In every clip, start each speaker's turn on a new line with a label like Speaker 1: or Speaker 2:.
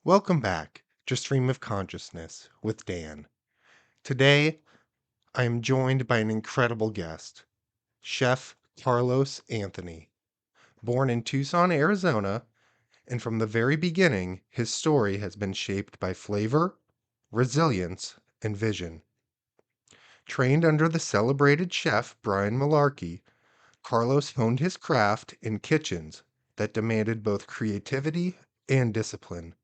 Speaker 1: Welcome back to Stream of Consciousness with Dan. Today, I am joined by an incredible guest, Chef Carlos Anthony. Born in Tucson, Arizona, and from the very beginning, his story has been shaped by flavor, resilience, and vision. Trained under the celebrated chef Brian Malarkey, Carlos honed his craft in kitchens that demanded both creativity and discipline.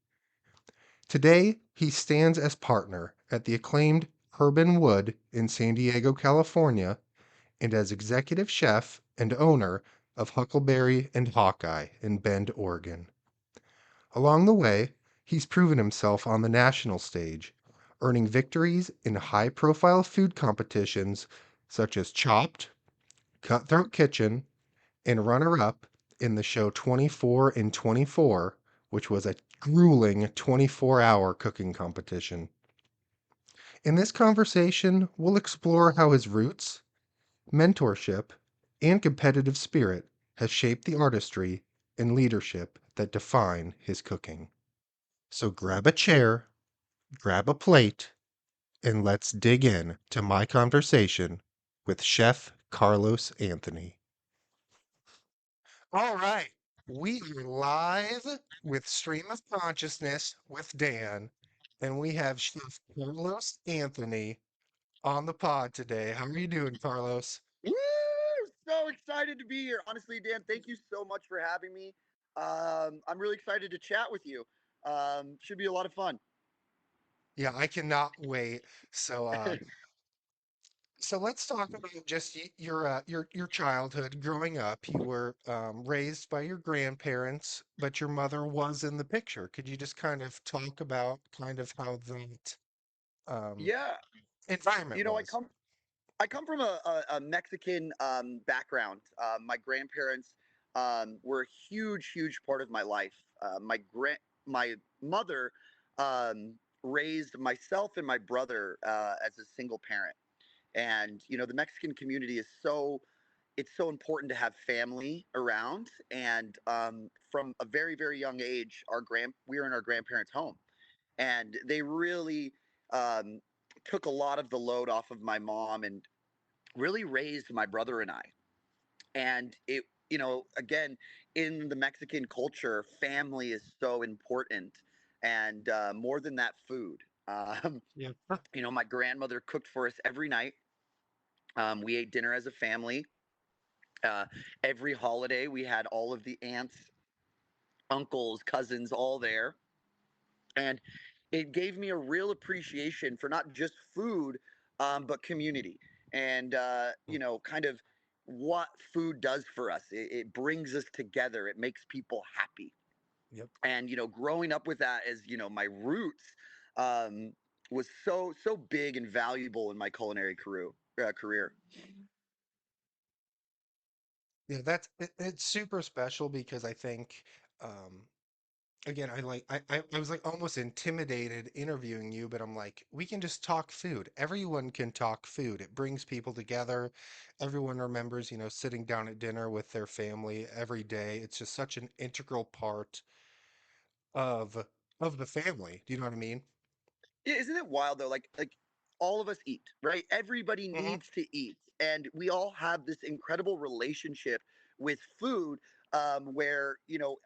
Speaker 1: Today, he stands as partner at the acclaimed Herb and Wood in San Diego, California, and as executive chef and owner of Huckleberry and Hawkeye in Bend, Oregon. Along the way, he's proven himself on the national stage, earning victories in high-profile food competitions such as Chopped, Cutthroat Kitchen, and runner-up in the show 24 in 24, which was a grueling 24-hour cooking competition. In this conversation, we'll explore how his roots, mentorship, and competitive spirit has shaped the artistry and leadership that define his cooking. So grab a chair, grab a plate, and let's dig in to my conversation with Chef Carlos Anthony. All right. We are live with Stream of Consciousness with Dan, and we have Chef Carlos Anthony on the pod today. How are you doing, Carlos?
Speaker 2: Woo! So excited to be here. Honestly, Dan, thank you so much for having me. I'm really excited to chat with you. Should be a lot of fun.
Speaker 1: Yeah, I cannot wait. So, so let's talk about just your childhood growing up. You were raised by your grandparents, but your mother was in the picture. Could you just kind of talk about kind of how that um,
Speaker 2: Yeah,
Speaker 1: environment
Speaker 2: you know,
Speaker 1: was?
Speaker 2: I come from a Mexican background. My grandparents were a huge part of my life. My mother raised myself and my brother as a single parent, and the Mexican community is it's so important to have family around. And from a very young age, we were in our grandparents' home, and they really um, took a lot of the load off of my mom and really raised my brother and I. And again, in the Mexican culture, family is so important, and more than that, food. Um,
Speaker 1: Yeah.
Speaker 2: my grandmother cooked for us every night. We ate dinner as a family. Uh, every holiday, we had all of the aunts, uncles, cousins all there. And it gave me a real appreciation for not just food, but community. And, kind of what food does for us. It brings us together, it makes people happy.
Speaker 1: Yep.
Speaker 2: And, growing up with that as, my roots um, was so big and valuable in my culinary career.
Speaker 1: Yeah, it's super special because I think um again I was like almost intimidated interviewing you, but I'm like, we can just talk food. Everyone can talk food. It brings people together. Everyone remembers, sitting down at dinner with their family every day. It's just such an integral part of of the family. Do you know what I mean?
Speaker 2: Yeah, isn't it wild though? Like all of us eat, right? Everybody
Speaker 1: Hmm.
Speaker 2: needs to eat, and we all have this incredible relationship with food, where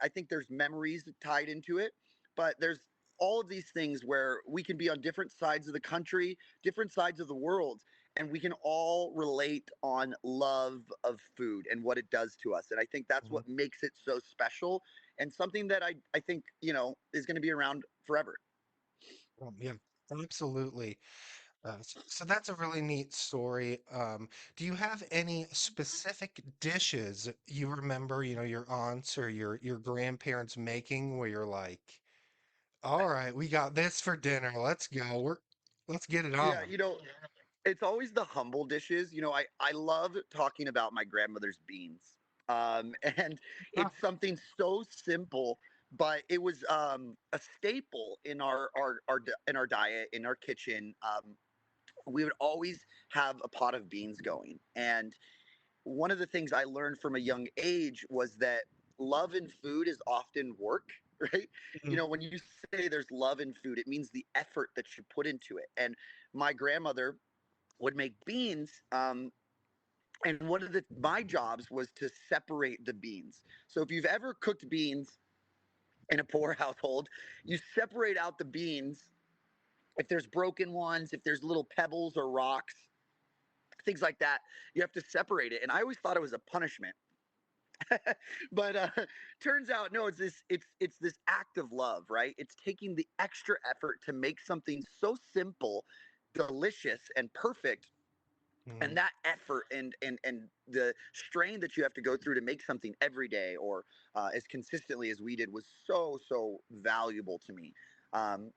Speaker 2: I think there's memories tied into it, but there's all of these things where we can be on different sides of the country, different sides of the world, and we can all relate on love of food and what it does to us. And I think that's
Speaker 1: Hmm.
Speaker 2: what makes it so special, and something that I think is going to be around forever.
Speaker 1: Yeah, absolutely. So that's a really neat story. Do you have any specific dishes you remember, your aunts or your grandparents making where you're like, all right, we got this for dinner. Let's go. Let's get it
Speaker 2: Yeah,
Speaker 1: on.
Speaker 2: it's always the humble dishes. I love talking about my grandmother's beans. And
Speaker 1: Ah,
Speaker 2: it's something so simple, but it was a staple in our in our diet, in our kitchen. We would always have a pot of beans going, and one of the things I learned from a young age was that love in food is often work, right?
Speaker 1: mhm,
Speaker 2: When you say there's love in food, it means the effort that you put into it. And my grandmother would make beans, and one of my jobs was to separate the beans. So if you've ever cooked beans in a poor household, you separate out the beans. If there's broken ones, if there's little pebbles or rocks, things like that, you have to separate it. And I always thought it was a punishment. But turns out no, it's this act of love, right? It's taking the extra effort to make something so simple, delicious, and perfect. And
Speaker 1: mhm.
Speaker 2: that effort and the strain that you have to go through to make something every day, or as consistently as we did, was so valuable to me. Um,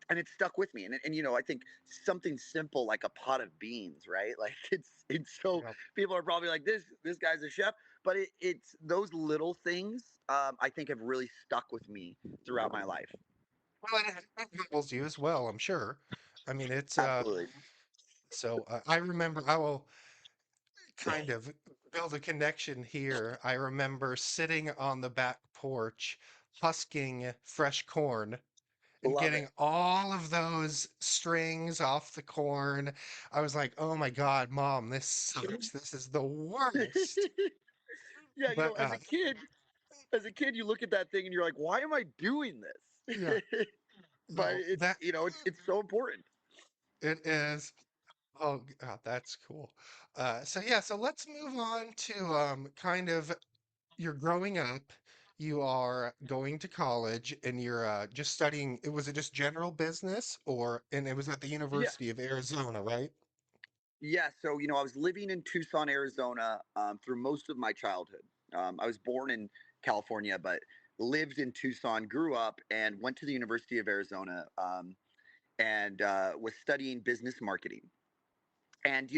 Speaker 2: and it stuck with me. And I think something simple like a pot of beans, right? Like it's so,
Speaker 1: Yeah.
Speaker 2: people are probably like, this guy's a chef, but it's those little things, I think, have really stuck with me throughout my life.
Speaker 1: Well, and it humbles you as well, I'm sure. I mean, it's
Speaker 2: Absolutely.
Speaker 1: so I remember I will kind of build a connection here. I remember sitting on the back porch husking fresh corn and
Speaker 2: Love it.
Speaker 1: getting all of those strings off the corn. I was like, "Oh my God, Mom, this sucks. This is the worst."
Speaker 2: Yeah,
Speaker 1: But
Speaker 2: as a kid, you look at that thing and you're like, why am I doing this?
Speaker 1: yeah,
Speaker 2: But
Speaker 1: so that
Speaker 2: it's so important.
Speaker 1: it is. Oh, that's cool. So yeah, so let's move on to kind of you're growing up, you are going to college, and you're just studying. Was it just general business, or and it was at the
Speaker 2: Yeah.
Speaker 1: University of Arizona, right?
Speaker 2: Yeah, so I was living in Tucson, Arizona, through most of my childhood. I was born in California, but lived in Tucson, grew up, and went to the University of Arizona, and was studying business marketing. And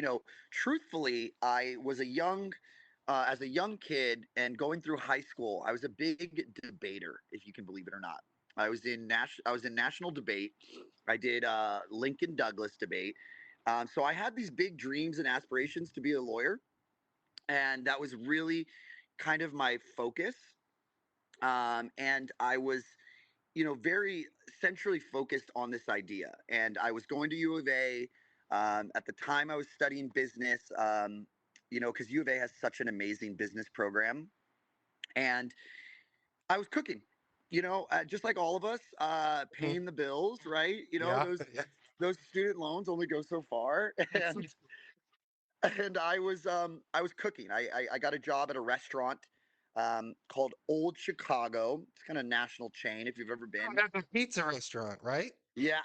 Speaker 2: truthfully, I was as a young kid and going through high school, I was a big debater, if you can believe it or not. I was in national debate. I did Lincoln Douglas debate. So I had these big dreams and aspirations to be a lawyer, and that was really kind of my focus. And I was, very centrally focused on this idea. And I was going to U of A. At the time, I was studying business. Because U of A has such an amazing business program, and I was cooking. Just like all of us,
Speaker 1: Mhm.
Speaker 2: paying the bills, right?
Speaker 1: Yeah,
Speaker 2: Those
Speaker 1: yeah.
Speaker 2: those student loans only go so far, and I was cooking. I got a job at a restaurant called Old Chicago. It's kind of a national chain if you've ever
Speaker 1: Oh,
Speaker 2: been.
Speaker 1: that's a pizza restaurant, right?
Speaker 2: Yeah,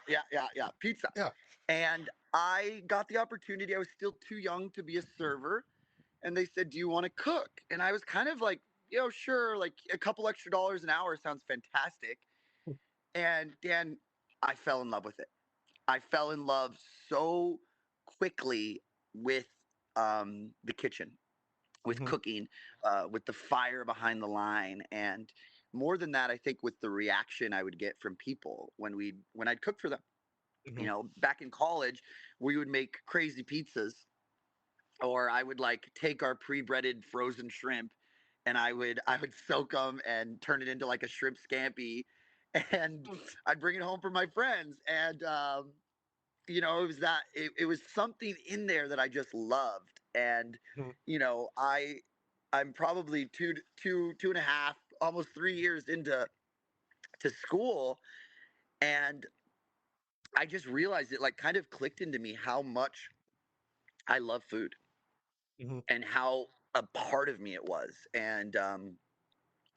Speaker 2: pizza.
Speaker 1: Yeah.
Speaker 2: And I got the opportunity. I was still too young to be a server, and they said, "Do you want to cook?" And I was kind of like, sure. Like a couple extra dollars an hour sounds fantastic. And Dan, I fell in love with it. I fell in love so quickly with the kitchen, with
Speaker 1: Hmm.
Speaker 2: cooking, with the fire behind the line, and more than that, I think with the reaction I would get from people when I'd cook for them.
Speaker 1: Hmm.
Speaker 2: Back in college, we would make crazy pizzas, or I would like take our pre-breaded frozen shrimp, and I would soak them and turn it into like a shrimp scampi, and I'd bring it home for my friends. And it was something in there that I just loved. And
Speaker 1: Hmm.
Speaker 2: I'm probably two and a half, almost 3 years into to school, and I just realized it like kind of clicked into me how much I love food
Speaker 1: Hmm.
Speaker 2: and how a part of me it was. And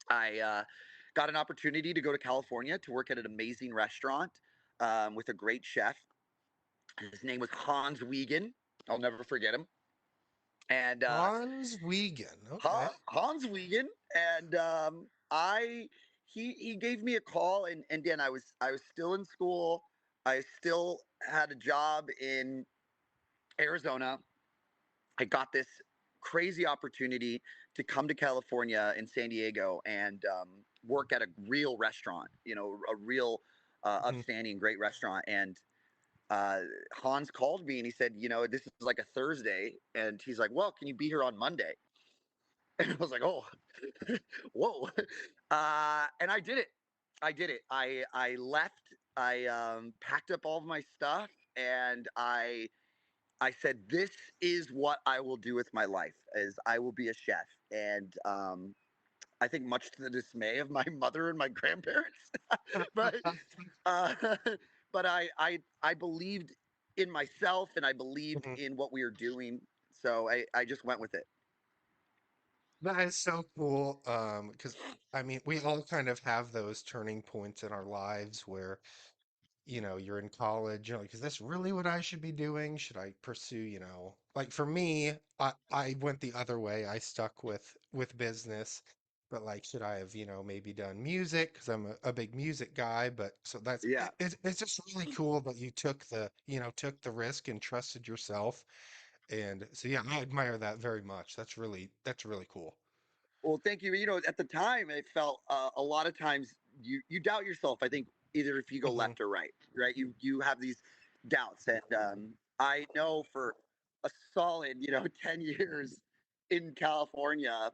Speaker 2: I got an opportunity to go to California to work at an amazing restaurant with a great chef. His name was Hans Wiegen. I'll never forget him. And
Speaker 1: Hans Wiegen. Okay.
Speaker 2: Hans Wiegen, and I he gave me a call, and then I was still in school. I still had a job in Arizona. I got this crazy opportunity to come to California in San Diego and work at a real restaurant, a real
Speaker 1: Mhm.
Speaker 2: upstanding, great restaurant. And uh, Hans called me and he said, this is like a Thursday. And he's like, well, can you be here on Monday? And I was like, oh, whoa. And I did it. I did it. I left. I packed up all of my stuff and I said, this is what I will do with my life is I will be a chef. And I think much to the dismay of my mother and my grandparents, but uh, but I believed in myself and I believed
Speaker 1: Mhm.
Speaker 2: in what we were doing. So I just went with it.
Speaker 1: That is so cool. Because I mean, we all kind of have those turning points in our lives where, you're in college, you're like, is this really what I should be doing? Should I pursue, like for me, I went the other way. I stuck with business, but like, should I have, maybe done music? Because I'm a big music guy, but so
Speaker 2: Yeah.
Speaker 1: it's just really cool that you took the risk and trusted yourself. And so yeah, I admire that very much. That's really cool.
Speaker 2: Well, thank you. At the time, it felt a lot of times you doubt yourself. I think either if you go
Speaker 1: Hmm.
Speaker 2: left or right, right? You have these doubts, and I know for a solid 10 years in California,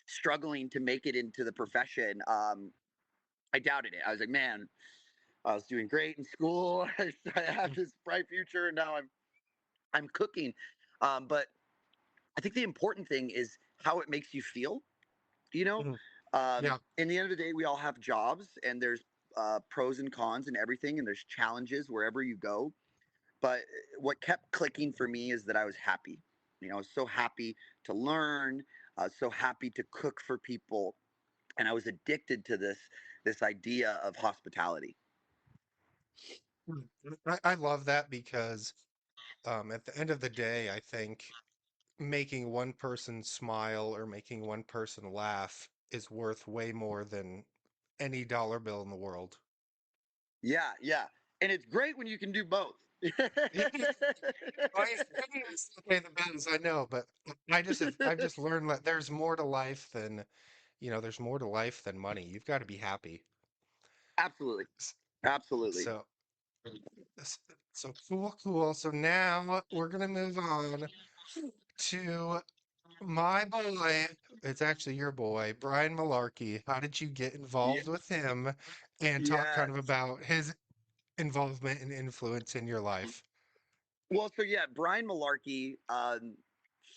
Speaker 2: struggling to make it into the profession, I doubted it. I was like, man, I was doing great in school. I had this bright future, and now I'm cooking. But I think the important thing is how it makes you feel. You know,
Speaker 1: Hmm. Yeah.
Speaker 2: in the end of the day, we all have jobs, and there's pros and cons and everything, and there's challenges wherever you go. But what kept clicking for me is that I was happy. I was so happy to learn. I was so happy to cook for people, and I was addicted to this idea of hospitality.
Speaker 1: Mm. I love that because at the end of the day, I think making one person smile or making one person laugh is worth way more than any dollar bill in the world.
Speaker 2: Yeah, yeah, and it's great when you can do both.
Speaker 1: I mean, it's still pay the bills, I know, but I've just learned that there's more to life than money. You've got to be happy.
Speaker 2: Absolutely,
Speaker 1: S-
Speaker 2: absolutely.
Speaker 1: So, s- so cool, cool. So now we're gonna move on to my boy. It's actually your boy, Brian Malarkey. How did you get
Speaker 2: Yeah,
Speaker 1: involved with him and talk kind
Speaker 2: yes.
Speaker 1: of about his involvement and influence in your life?
Speaker 2: Well, so yeah, Brian Malarkey,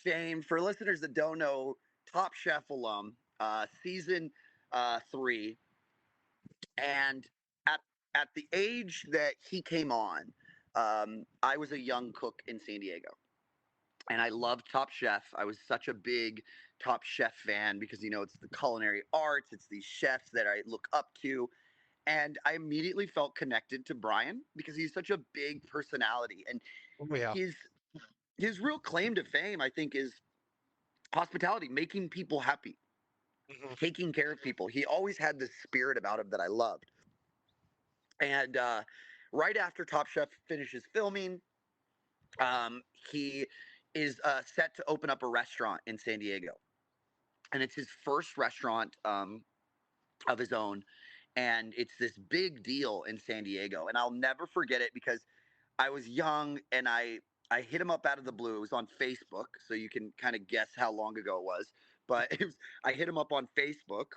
Speaker 2: famed for listeners that don't know, Top Chef alum, season 3, and at at the age that he came on, I was a young cook in San Diego, and I loved Top Chef. I was such a big Top Chef fan because it's the culinary arts, it's these chefs that I look up to, and I immediately felt connected to Brian because he's such a big personality, and
Speaker 1: Oh yeah.
Speaker 2: his his real claim to fame, I think, is hospitality, making people happy,
Speaker 1: Mhm.
Speaker 2: taking care of people. He always had this spirit about him that I loved. And right after Top Chef finishes filming, he is set to open up a restaurant in San Diego. And it's his first restaurant of his own. And it's this big deal in San Diego. And I'll never forget it because I was young and I hit him up out of the blue. It was on Facebook, so you can kind of guess how long ago it was. But I hit him up on Facebook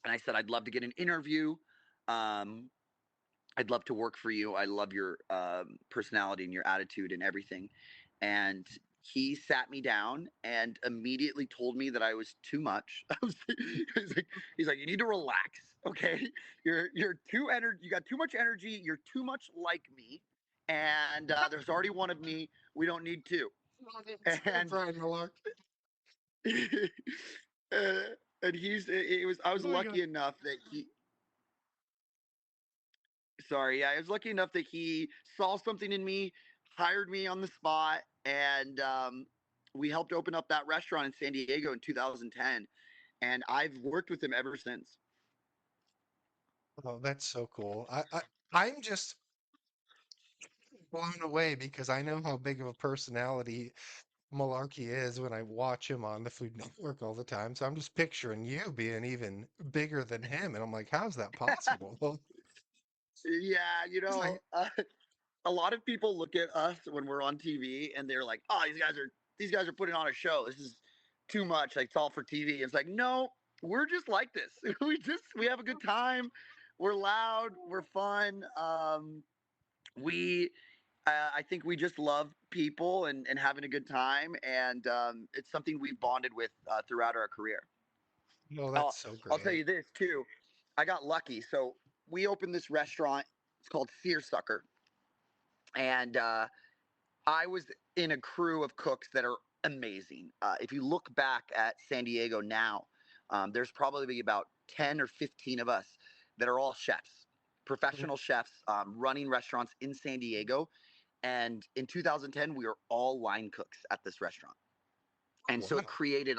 Speaker 2: and I said I'd love to get an interview. Um, I'd love to work for you. I love your personality and your attitude and everything. And he sat me down and immediately told me that I was too much. He's like, you need to relax, okay? You're too energy. You got too much energy. You're too much like me, and there's already one of me. We don't need two.
Speaker 1: It's
Speaker 2: And
Speaker 1: Brian Malarkey.
Speaker 2: uh, and it was. I was
Speaker 1: Oh my God.
Speaker 2: lucky enough that he sorry, yeah, I was lucky enough that he saw something in me, hired me on the spot, and we helped open up that restaurant in San Diego in 2010. And I've worked with him ever since.
Speaker 1: Oh, that's so cool. I'm just blown away because I know how big of a personality. malarkey is when I watch him on the Food Network all the time. So I'm just picturing you being even bigger than him, and I'm like, how's that possible?
Speaker 2: Yeah,
Speaker 1: He's like,
Speaker 2: a lot of people look at us when we're on TV and they're like, "Oh, these guys are putting on a show. This is too much. Like it's all for TV." It's like, no, we're just like this. We have a good time. We're loud. We're fun. We I think we just love people and having a good time, and it's something we've bonded with throughout our career.
Speaker 1: no,
Speaker 2: I'll
Speaker 1: that's so
Speaker 2: I'll tell
Speaker 1: great.
Speaker 2: you this too. I got lucky. So we opened this restaurant. It's called Seersucker, and I was in a crew of cooks that are amazing. If you look back at San Diego now, there's probably about 10 or 15 of us that are all chefs,
Speaker 1: Mhm.
Speaker 2: professional chefs, running restaurants in San Diego. And in 2010, we were all line cooks at this restaurant. And so it
Speaker 1: Wow.
Speaker 2: created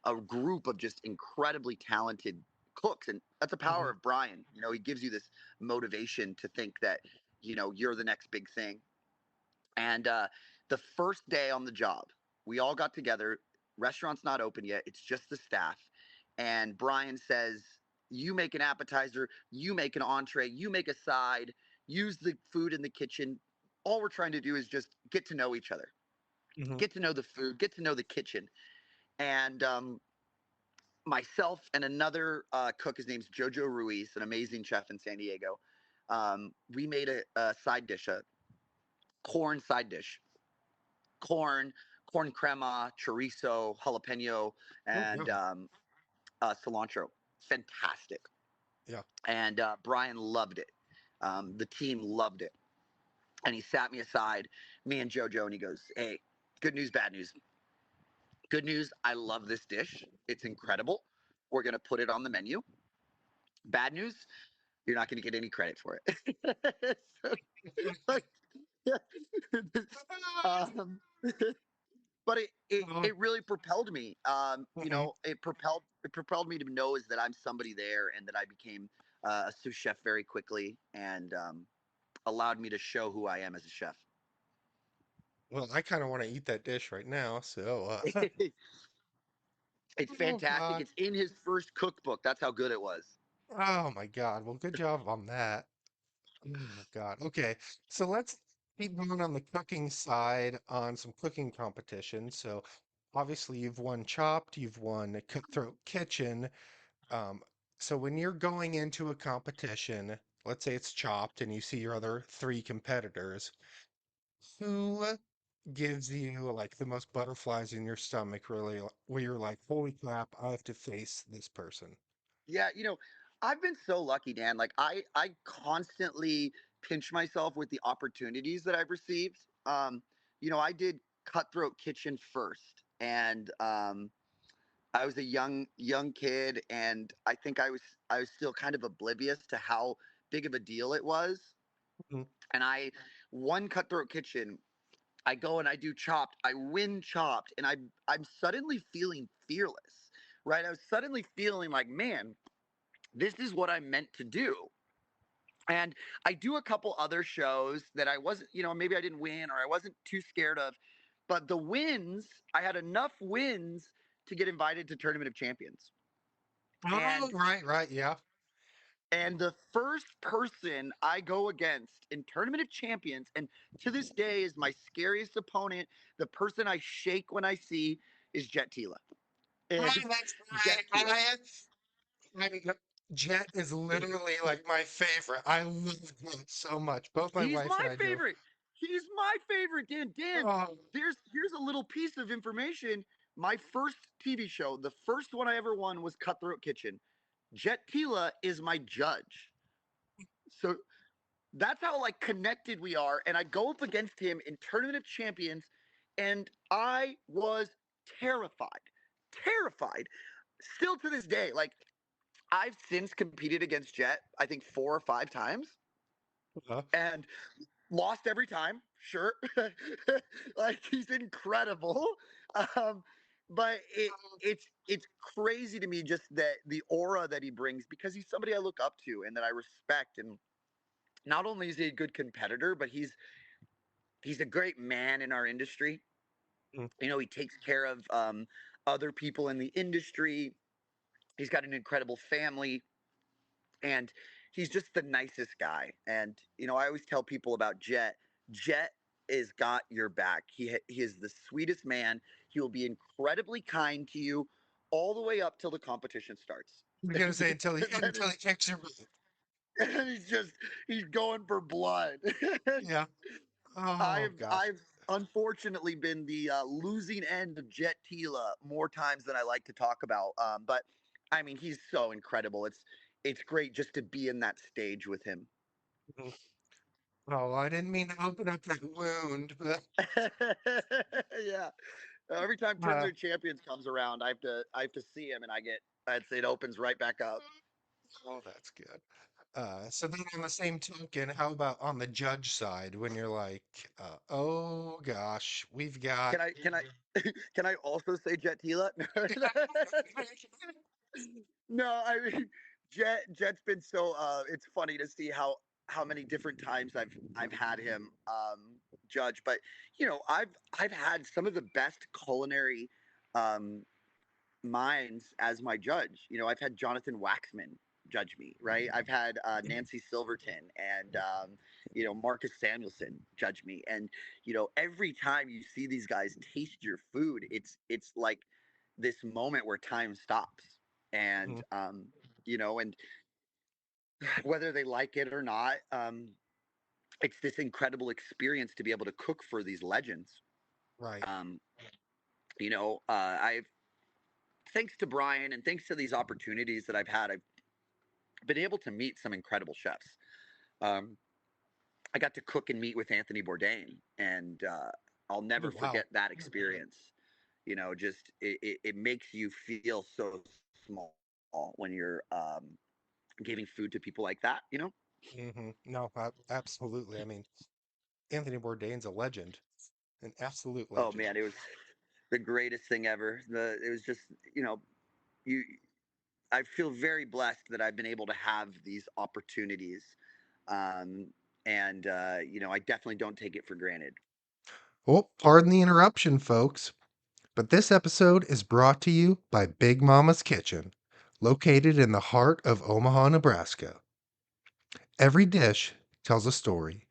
Speaker 2: a group of just incredibly talented cooks. And that's the power
Speaker 1: Mhm.
Speaker 2: of Brian. He gives you this motivation to think that, you're the next big thing. And the first day on the job, we all got together. Restaurant's not open yet. It's just the staff. And Brian says, "You make an appetizer, you make an entree, you make a side, use the food in the kitchen. All we're trying to do is just get to know each other,
Speaker 1: Mhm.
Speaker 2: get to know the food, get to know the kitchen." And myself and another cook, his name's Jojo Ruiz, an amazing chef in San Diego. We made a side dish, a corn side dish, corn, corn crema, chorizo, jalapeno,
Speaker 1: Oh,
Speaker 2: and
Speaker 1: wow.
Speaker 2: cilantro. Fantastic.
Speaker 1: Yeah.
Speaker 2: And Brian loved it. The team loved it. And he sat me aside, me and JoJo, and he goes, "Hey, good news, bad news. Good news, I love this dish. It's incredible. We're going to put it on the menu. Bad news, you're not going to get any credit for it." So, like, um, but
Speaker 1: Oh,
Speaker 2: it really propelled me.
Speaker 1: mhm.
Speaker 2: It propelled me to know is that I'm somebody there, and that I became a sous chef very quickly, and allowed me to show who I am as a chef.
Speaker 1: Well, I kind of want to eat that dish right now. So,
Speaker 2: It's
Speaker 1: oh
Speaker 2: fantastic.
Speaker 1: God.
Speaker 2: It's in his first cookbook. That's how good it was.
Speaker 1: Oh my God. Well, good job on that. Oh my God. Okay. So let's keep going on the cooking side on some cooking competitions. So obviously you've won Chopped, you've won Cutthroat Kitchen. Um, so when you're going into a competition, let's say it's Chopped and you see your other three competitors, who gives you like the most butterflies in your stomach, really, where you're like, holy crap, I have to face this person.
Speaker 2: Yeah, I've been so lucky, Dan. Like I constantly pinch myself with the opportunities that I've received. I did Cutthroat Kitchen first, and I was a young kid, and I was still kind of oblivious to how big of a deal it was.
Speaker 1: Mhm.
Speaker 2: And I won Cutthroat Kitchen. I go and I do Chopped. I win Chopped, and I'm suddenly feeling fearless, right? I was suddenly feeling like, man, this is what I'm meant to do. And I do a couple other shows that I wasn't, maybe I didn't win or I wasn't too scared of. But the wins, I had enough wins to get invited to Tournament of Champions.
Speaker 1: Oh,
Speaker 2: And
Speaker 1: right, right, yeah.
Speaker 2: and the first person I go against in Tournament of Champions, and to this day is my scariest opponent, the person I shake when I see, is Jet Tila.
Speaker 1: Oh,
Speaker 2: And
Speaker 1: that's
Speaker 2: Jet
Speaker 1: right.
Speaker 2: Tila.
Speaker 1: I mean, Jet is literally like my favorite. I love Jet so much. Both my
Speaker 2: He's
Speaker 1: wife
Speaker 2: my
Speaker 1: and I do.
Speaker 2: favorite. He's my favorite. Dan,
Speaker 1: Oh,
Speaker 2: here's a little piece of information. My first TV show, the first one I ever won, was Cutthroat Kitchen. Jet Tila is my judge. So that's how like connected we are. And I go up against him in Tournament of Champions, and I was terrified. Terrified. Still to this day. Like I've since competed against Jet, I think 4 or 5 times.
Speaker 1: uh,
Speaker 2: And lost every time, sure. Like he's incredible. Um, but it's crazy to me just that the aura that he brings, because he's somebody I look up to and that I respect. And not only is he a good competitor, but he's a great man in our industry.
Speaker 1: Mm.
Speaker 2: He takes care of other people in the industry. He's got an incredible family, and he's just the nicest guy. And I always tell people about Jet. Jet is got your back. He is the sweetest man. He will be incredibly kind to you all the way up till the competition starts.
Speaker 1: You're gonna say
Speaker 2: Then
Speaker 1: until he kicks your butt.
Speaker 2: and he's going for blood.
Speaker 1: Yeah. Oh gosh.
Speaker 2: I've unfortunately been the losing end of Jet Tila more times than I like to talk about. But I mean, he's so incredible. It's great just to be in that stage with him.
Speaker 1: Mhm. Oh, I didn't mean to open up that wound, but
Speaker 2: Yeah. Every time
Speaker 1: uh,
Speaker 2: Tournament of Champions comes around, I have to see him, and it opens right back up.
Speaker 1: oh, that's good. So then on the same token, how about on the judge side when you're like, oh gosh, we've got
Speaker 2: Can I can I also say Jet Tila? No, I mean Jet's been so it's funny to see how many different times I've had him judge, but I've had some of the best culinary um minds as my judge. I've had Jonathan Waxman judge me, right? I've had Nancy Silverton and Marcus Samuelson judge me, and every time you see these guys taste your food, it's like this moment where time stops, and
Speaker 1: Mhm.
Speaker 2: and whether they like it or not, it's this incredible experience to be able to cook for these legends.
Speaker 1: Right.
Speaker 2: Um, I've thanks to Brian and thanks to these opportunities that I've had, I've been able to meet some incredible chefs. Um, I got to cook and meet with Anthony Bourdain, and I'll
Speaker 1: Oh,
Speaker 2: never
Speaker 1: wow.
Speaker 2: forget that experience. Just it makes you feel so small when you're giving food to people like that.
Speaker 1: No, absolutely. I mean, Anthony Bourdain's a legend, an absolute
Speaker 2: Oh
Speaker 1: legend.
Speaker 2: man, it was the greatest thing ever. It was just you. I feel very blessed that I've been able to have these opportunities, um, and I definitely don't take it for granted.
Speaker 1: Oh, pardon the interruption, folks, but this episode is brought to you by Big Mama's Kitchen, located in the heart of Omaha, Nebraska. Every dish tells a story.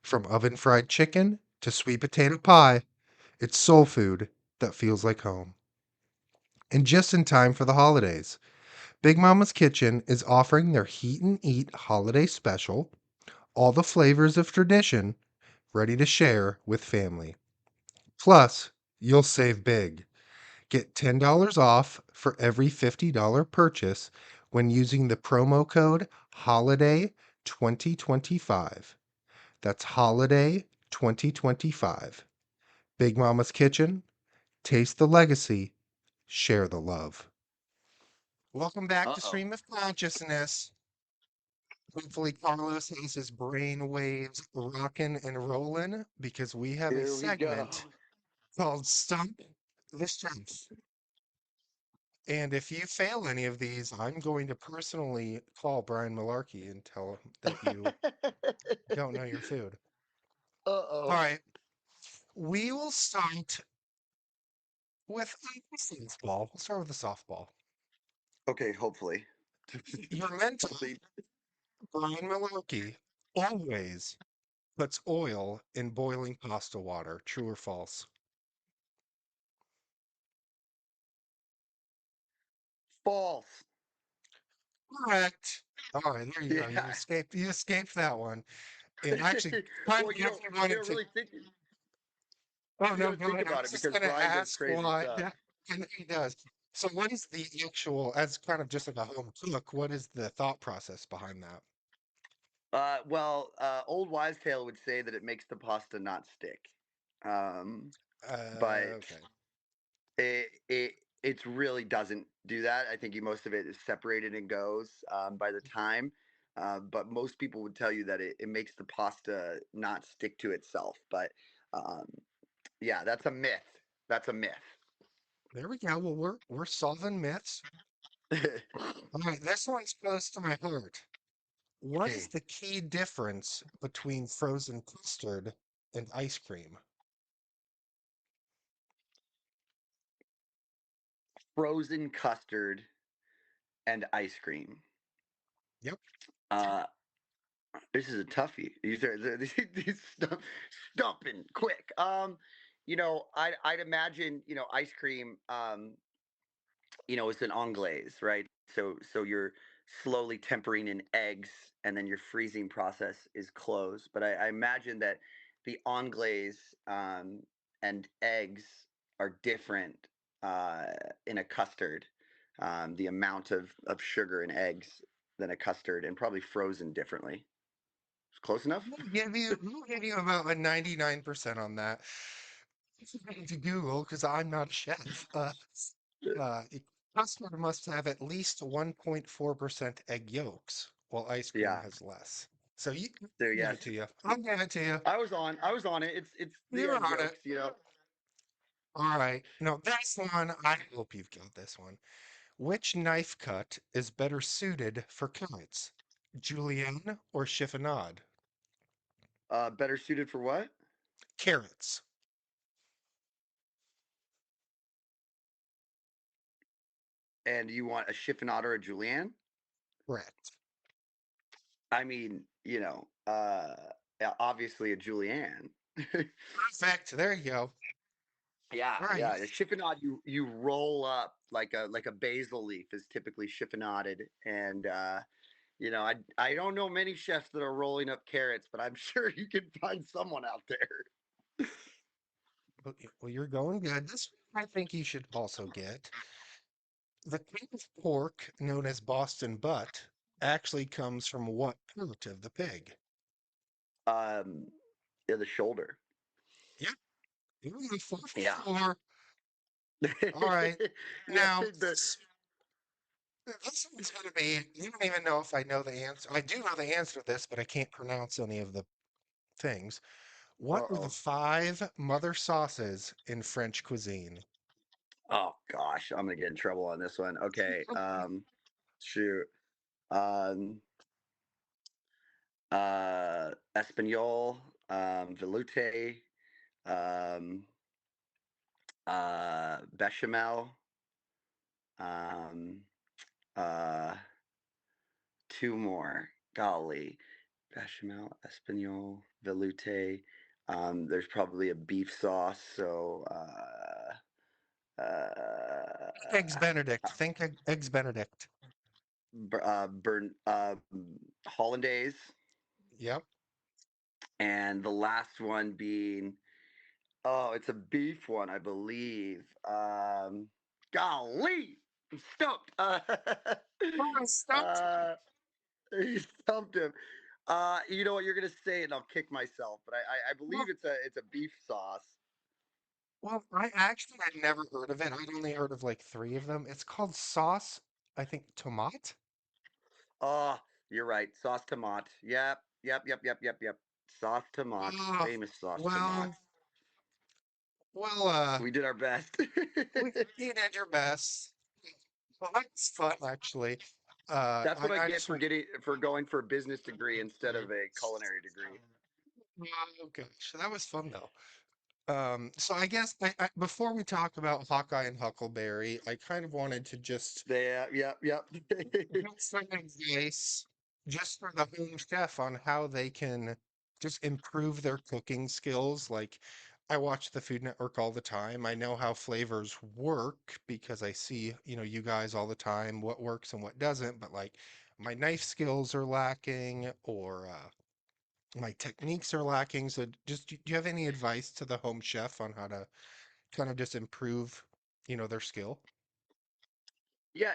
Speaker 1: From oven fried chicken to sweet potato pie, it's soul food that feels like home. And just in time for the holidays, Big Mama's Kitchen is offering their Heat and Eat holiday special, all the flavors of tradition ready to share with family. Plus, you'll save big. Get $10 off for every $50 purchase when using the promo code HOLIDAY 2025. That's HOLIDAY 2025. Big Mama's Kitchen, taste the legacy, share the love. Welcome back
Speaker 2: Uh
Speaker 1: to
Speaker 2: oh.
Speaker 1: Stream of Consciousness. Hopefully, Carlos has his brain waves rocking and rolling because we have a
Speaker 2: Here we go.
Speaker 1: segment called Stump the Chef. And if you fail any of these, I'm going to personally call Brian Malarkey and tell him that you don't know your food. All
Speaker 2: Uh-oh.
Speaker 1: right, we will start with a softball. We'll start with a softball.
Speaker 2: Okay, hopefully.
Speaker 1: Your mentor,
Speaker 2: Hopefully.
Speaker 1: Brian Malarkey, always puts oil in boiling pasta water. True or false?
Speaker 2: False.
Speaker 1: Correct. All right, there you go.
Speaker 2: Yeah.
Speaker 1: You escaped that one. And actually, kind
Speaker 2: Well,
Speaker 1: of if you wanted to.
Speaker 2: really thinking.
Speaker 1: Oh
Speaker 2: You
Speaker 1: no,
Speaker 2: got to
Speaker 1: go
Speaker 2: think
Speaker 1: ahead. I
Speaker 2: about
Speaker 1: was
Speaker 2: it
Speaker 1: just
Speaker 2: because
Speaker 1: gonna
Speaker 2: Brian does
Speaker 1: ask
Speaker 2: crazy
Speaker 1: why.
Speaker 2: stuff.
Speaker 1: Yeah, and he does. So, what is the actual, as kind of just like a home cook? What is the thought process behind that?
Speaker 2: Old wives' tale would say that it makes the pasta not stick. Um, but
Speaker 1: Okay.
Speaker 2: it really doesn't do that. I think most of it is separated and goes by the time. But most people would tell you that it makes the pasta not stick to itself. But um, yeah, that's a myth. That's a myth.
Speaker 1: There we go. Well, we're solving myths. All right, this one's close to my heart. What is
Speaker 2: Okay.
Speaker 1: the key difference between frozen custard and ice cream?
Speaker 2: frozen custard and ice cream.
Speaker 1: Yep.
Speaker 2: Uh, this is a toughie. These stumping quick. I'd imagine ice cream. It's an anglaise, right? So you're slowly tempering in eggs, and then your freezing process is closed. But I imagine that the anglaise and eggs are different uh, in a custard. The amount of sugar and eggs than a custard, and probably frozen differently. It's close enough.
Speaker 1: We'll give you about a 99% on that. To Google, because I'm not a chef. A custard must have at least 1.4% egg yolks, while ice cream
Speaker 2: Yeah.
Speaker 1: has less. So you
Speaker 2: There.
Speaker 1: give
Speaker 2: Yes.
Speaker 1: it to you. I'll give it to you.
Speaker 2: I was on it. It's the
Speaker 1: You're
Speaker 2: egg
Speaker 1: on it.
Speaker 2: yolks.
Speaker 1: All right. No, this one, I hope you've got this one. Which knife cut is better suited for carrots? Julienne or chiffonade?
Speaker 2: Better suited for what?
Speaker 1: Carrots.
Speaker 2: And you want a chiffonade or a julienne?
Speaker 1: Correct.
Speaker 2: I mean, obviously a julienne.
Speaker 1: Perfect. There you go.
Speaker 2: Yeah,
Speaker 1: All
Speaker 2: yeah.
Speaker 1: right.
Speaker 2: A chiffonade, you roll up like a basil leaf is typically chiffonaded, and I don't know many chefs that are rolling up carrots, but I'm sure you can find someone out there.
Speaker 1: Well, you're going good. This one I think you should also get. The kind of pork known as Boston butt actually comes from what part of the pig?
Speaker 2: Um, yeah, the shoulder.
Speaker 1: Yep. Ooh, 4 for
Speaker 2: Yeah.
Speaker 1: 4. All right.
Speaker 2: Yeah.
Speaker 1: Now,
Speaker 2: The
Speaker 1: this one's going to be, you don't even know if I know the answer. I do know the answer to this, but I can't pronounce any of the things. What are the
Speaker 2: oh
Speaker 1: 5 mother sauces in French cuisine?
Speaker 2: oh gosh, I'm gonna get in trouble on this one. Okay. Shoot. Um, Espanol, velouté, um, bechamel, um, uh, two more. Golly, bechamel, Espanol, velouté. There's probably a beef sauce, so
Speaker 1: Eggs
Speaker 2: uh,
Speaker 1: Benedict. Think Eggs Benedict.
Speaker 2: burn hollandaise,
Speaker 1: Yep.
Speaker 2: and the last one being oh, it's a beef one, I believe. Golly, I'm stumped.
Speaker 1: Oh, stumped.
Speaker 2: Uh, he stumped him. You know what you're gonna say, and I'll kick myself. But I believe
Speaker 1: Well,
Speaker 2: it's a beef sauce.
Speaker 1: well, I actually had never heard of it. I'd only heard of like 3 of them. It's called sauce, I think, tomate.
Speaker 2: Oh, you're right. Sauce tomate. Yep, yep, yep, yep, yep, yep. Sauce tomate.
Speaker 1: Oh,
Speaker 2: Famous sauce tomate.
Speaker 1: well, well,
Speaker 2: We did our best.
Speaker 1: you did your best. Well, that's fun, actually.
Speaker 2: That's what I
Speaker 1: I
Speaker 2: get
Speaker 1: just,
Speaker 2: for going for a business degree instead of a culinary degree.
Speaker 1: oh gosh, that was fun though. So I guess before we talk about Hawkeye and Huckleberry, I kind of wanted to just
Speaker 2: Yeah, yep, yep.
Speaker 1: get some advice just for the home chef on how they can just improve their cooking skills. Like, I watch the Food Network all the time. I know how flavors work because I see, you guys all the time, what works and what doesn't. But like, my knife skills are lacking, or my techniques are lacking. So, just do you have any advice to the home chef on how to kind of just improve, their skill?
Speaker 2: Yeah,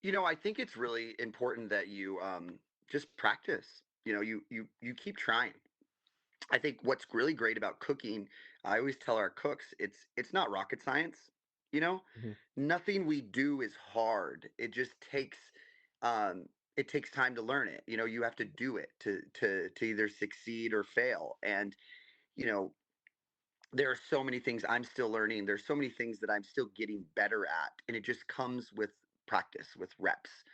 Speaker 2: I think it's really important that you just practice. You keep trying. I think what's really great about cooking, I always tell our cooks, it's not rocket science. You know,
Speaker 1: Mhm.
Speaker 2: Nothing we do is hard. Um, it takes time to learn it. You have to do it to either succeed or fail. And you know, there are so many things I'm still learning. There's so many things that I'm still getting better at, and it just comes with practice, with reps.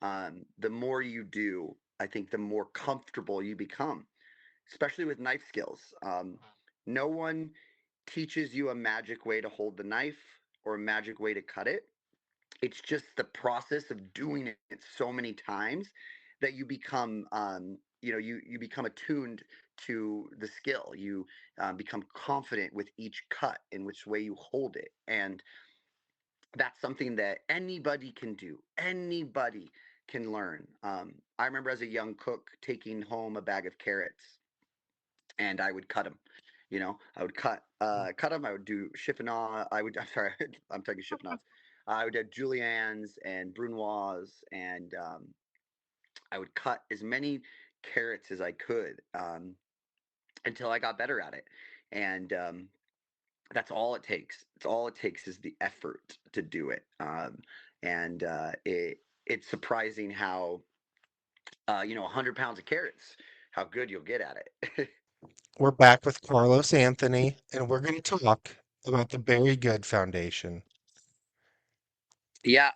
Speaker 2: The more you do, I think the more comfortable you become, especially with knife skills. No one teaches you a magic way to hold the knife or a magic way to cut it. It's just the process of doing it so many times that you become you become attuned to the skill. You become confident with each cut in which way you hold it, and that's something that anybody can do. Anybody can learn. I remember as a young cook taking home a bag of carrots, and I would cut them. I would cut them. I would do chiffonade. I'm sorry, I'm talking chiffonades. I would have juliennes and brunoise, and I would cut as many carrots as I could until I got better at it. And that's all it takes. It's all it takes is the effort to do it. And it's surprising how 100 pounds of carrots, how good you'll get at it.
Speaker 1: We're back with Carlos Anthony, and we're going to talk about the Very Good Foundation.
Speaker 2: Yeah.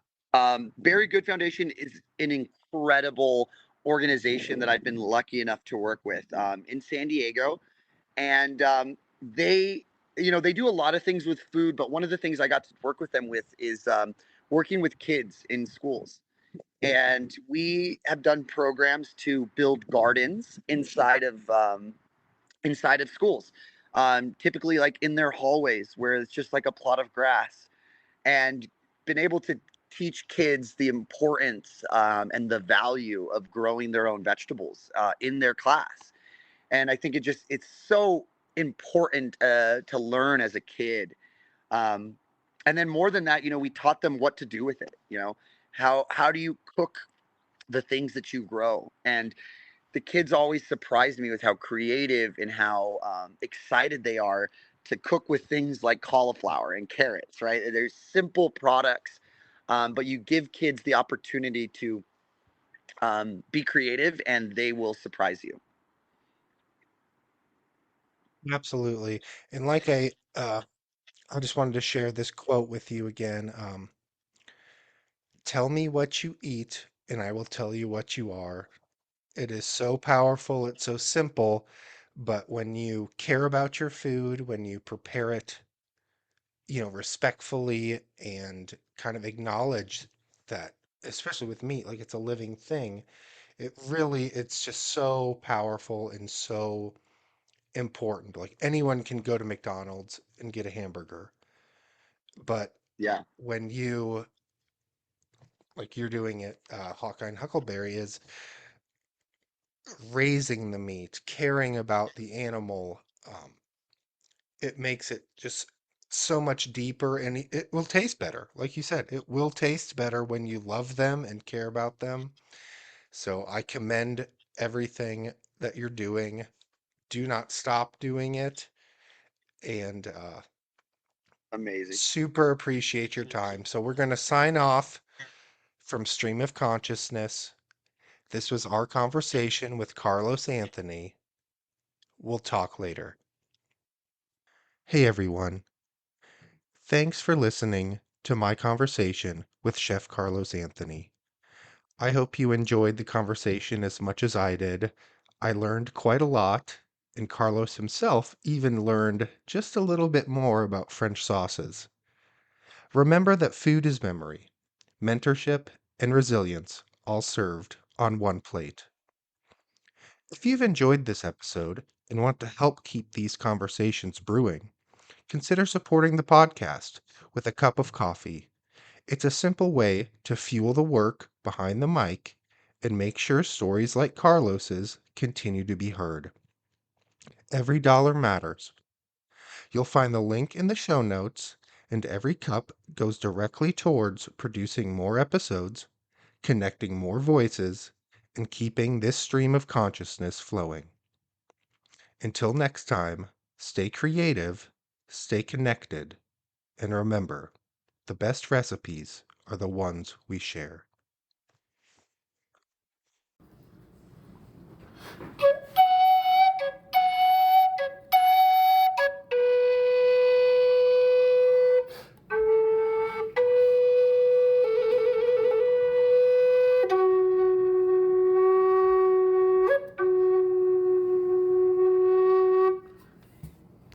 Speaker 2: Very Good Foundation is an incredible organization that I've been lucky enough to work with in San Diego. And they do a lot of things with food, but one of the things I got to work with them with is working with kids in schools. And we have done programs to build gardens inside of schools, typically like in their hallways where it's just like a plot of grass, and been able to teach kids the importance and the value of growing their own vegetables in their class. And I think it's so important to learn as a kid. Um, and then more than that, we taught them what to do with it. How do you cook the things that you grow? And the kids always surprised me with how creative and how excited they are to cook with things like cauliflower and carrots. Right? There's simple products, but you give kids the opportunity to be creative, and they will surprise you.
Speaker 1: Absolutely. And I just wanted to share this quote with you again. Tell me what you eat, and I will tell you what you are. It is so powerful, it's so simple, but when you care about your food, when you prepare it, respectfully and kind of acknowledge that, especially with meat, like it's a living thing, it's just so powerful and so important. Like anyone can go to McDonald's and get a hamburger, but
Speaker 2: Yeah,
Speaker 1: when you like you're doing it, Hawkeye and Huckleberry is raising the meat, caring about the animal. It makes it just so much deeper and it will taste better. Like you said, it will taste better when you love them and care about them. So I commend everything that you're doing. Do not stop doing it. And
Speaker 2: amazing.
Speaker 1: super appreciate your time. So we're going to sign off from Stream of Consciousness. This was our conversation with Carlos Anthony. We'll talk later. Hey everyone. Thanks for listening to my conversation with Chef Carlos Anthony. I hope you enjoyed the conversation as much as I did. I learned quite a lot, and Carlos himself even learned just a little bit more about French sauces. Remember that food is memory, mentorship, and resilience all served on one plate. If you've enjoyed this episode and want to help keep these conversations brewing, consider supporting the podcast with a cup of coffee. It's a simple way to fuel the work behind the mic and make sure stories like Carlos's continue to be heard. Every dollar matters. You'll find the link in the show notes, and every cup goes directly towards producing more episodes, connecting more voices, and keeping this stream of consciousness flowing. Until next time, stay creative, stay connected, and remember, the best recipes are the ones we share.